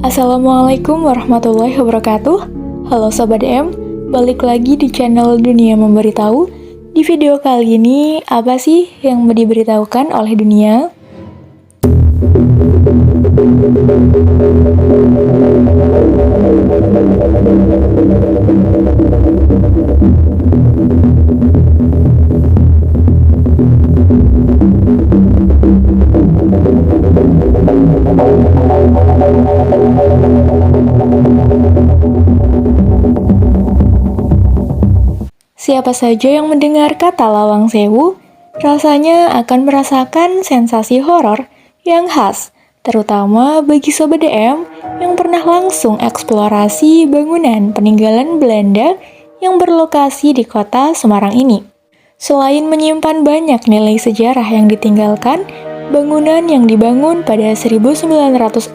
Assalamualaikum warahmatullahi wabarakatuh. Halo Sobat DM, balik lagi di channel Dunia Memberitahu. Di video kali ini, apa sih yang mau diberitahukan oleh dunia? Siapa saja yang mendengar kata Lawang Sewu, rasanya akan merasakan sensasi horor yang khas, terutama bagi Sobat DM yang pernah langsung eksplorasi bangunan peninggalan Belanda yang berlokasi di kota Semarang ini. Selain menyimpan banyak nilai sejarah yang ditinggalkan, bangunan yang dibangun pada 1904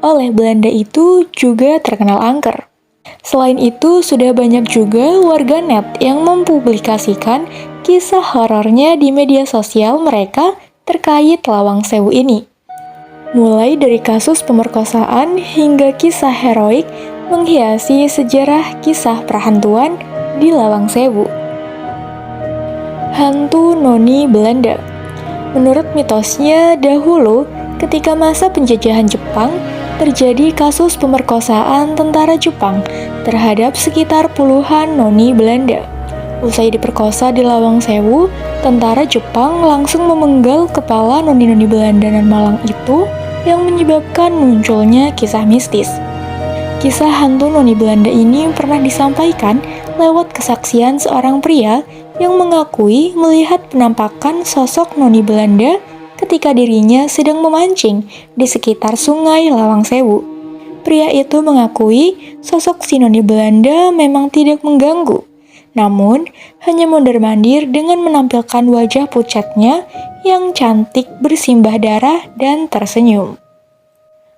oleh Belanda itu juga terkenal angker. Selain itu, sudah banyak juga warganet yang mempublikasikan kisah horornya di media sosial mereka terkait Lawang Sewu ini. Mulai dari kasus pemerkosaan hingga kisah heroik menghiasi sejarah kisah perhantuan di Lawang Sewu. Hantu Noni Belanda. Menurut mitosnya, dahulu ketika masa penjajahan Jepang, terjadi kasus pemerkosaan tentara Jepang terhadap sekitar puluhan noni Belanda. Usai diperkosa di Lawang Sewu, tentara Jepang langsung memenggal kepala noni-noni Belanda dan Malang itu yang menyebabkan munculnya kisah mistis. Kisah hantu noni Belanda ini pernah disampaikan lewat kesaksian seorang pria yang mengakui melihat penampakan sosok noni Belanda ketika dirinya sedang memancing di sekitar sungai Lawang Sewu. Pria itu mengakui sosok si noni Belanda memang tidak mengganggu, namun hanya mondar-mandir dengan menampilkan wajah pucatnya yang cantik bersimbah darah dan tersenyum.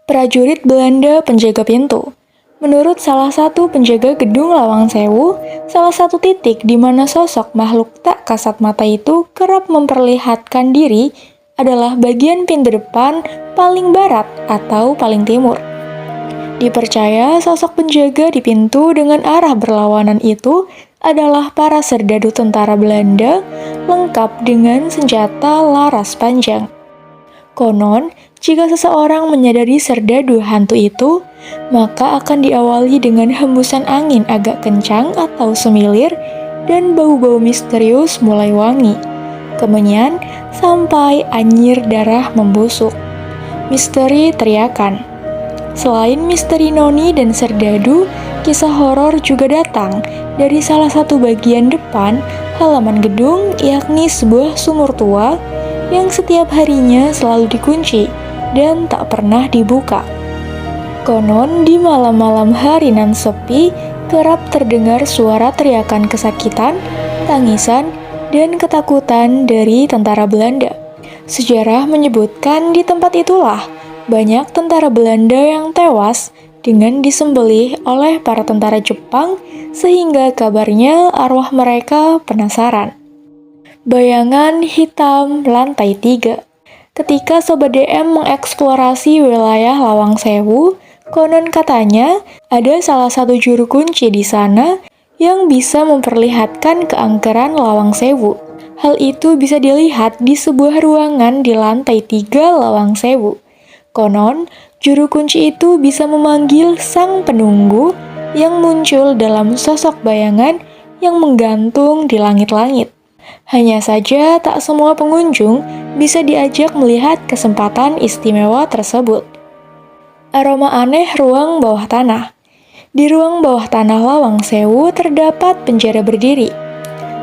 Prajurit Belanda penjaga pintu. Menurut salah satu penjaga gedung Lawang Sewu, salah satu titik di mana sosok makhluk tak kasat mata itu kerap memperlihatkan diri adalah bagian pintu depan paling barat atau paling timur. Dipercaya sosok penjaga di pintu dengan arah berlawanan itu adalah para serdadu tentara Belanda lengkap dengan senjata laras panjang. Konon, jika seseorang menyadari serdadu hantu itu, maka akan diawali dengan hembusan angin agak kencang atau semilir dan bau-bau misterius mulai wangi. Kemudian, sampai anyir darah membusuk. Misteri teriakan. Selain misteri noni dan serdadu, kisah horor juga datang dari salah satu bagian depan halaman gedung, yakni sebuah sumur tua yang setiap harinya selalu dikunci dan tak pernah dibuka. Konon, di malam-malam hari nan sepi, kerap terdengar suara teriakan kesakitan, tangisan, dan ketakutan dari tentara Belanda. Sejarah menyebutkan di tempat itulah banyak tentara Belanda yang tewas dengan disembelih oleh para tentara Jepang sehingga kabarnya arwah mereka penasaran. Bayangan hitam lantai 3. Ketika Sobat DM mengeksplorasi wilayah Lawang Sewu, konon katanya ada salah satu juru kunci di sana yang bisa memperlihatkan keangkeran Lawang Sewu. Hal itu bisa dilihat di sebuah ruangan di lantai 3 Lawang Sewu. Konon, juru kunci itu bisa memanggil sang penunggu yang muncul dalam sosok bayangan yang menggantung di langit-langit. Hanya saja tak semua pengunjung bisa diajak melihat kesempatan istimewa tersebut. Aroma aneh ruang bawah tanah. Di ruang bawah tanah Lawang Sewu terdapat penjara berdiri.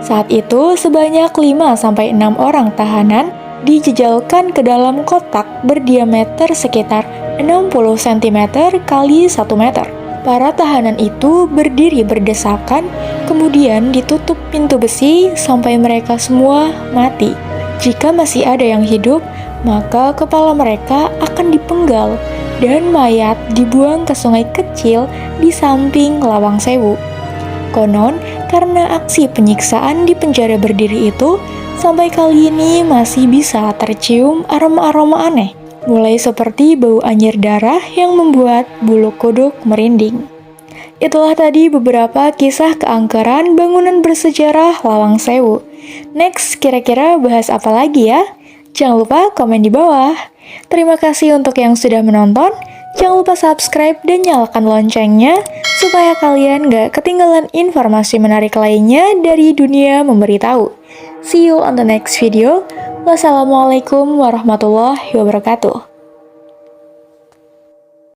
Saat itu sebanyak 5-6 orang tahanan dijejalkan ke dalam kotak berdiameter sekitar 60 cm x 1 meter. Para tahanan itu berdiri berdesakan, kemudian ditutup pintu besi sampai mereka semua mati. Jika masih ada yang hidup, maka kepala mereka akan dipenggal dan mayat dibuang ke sungai kecil di samping Lawang Sewu. Konon, karena aksi penyiksaan di penjara berdiri itu, sampai kali ini masih bisa tercium aroma-aroma aneh. mulai seperti bau anyir darah yang membuat bulu kuduk merinding. Itulah tadi beberapa kisah keangkeran bangunan bersejarah Lawang Sewu. Next, kira-kira bahas apa lagi ya? Jangan lupa komen di bawah. Terima kasih untuk yang sudah menonton. Jangan lupa subscribe dan nyalakan loncengnya supaya kalian gak ketinggalan informasi menarik lainnya dari dunia memberitahu. See you on the next video. Wassalamualaikum warahmatullahi wabarakatuh.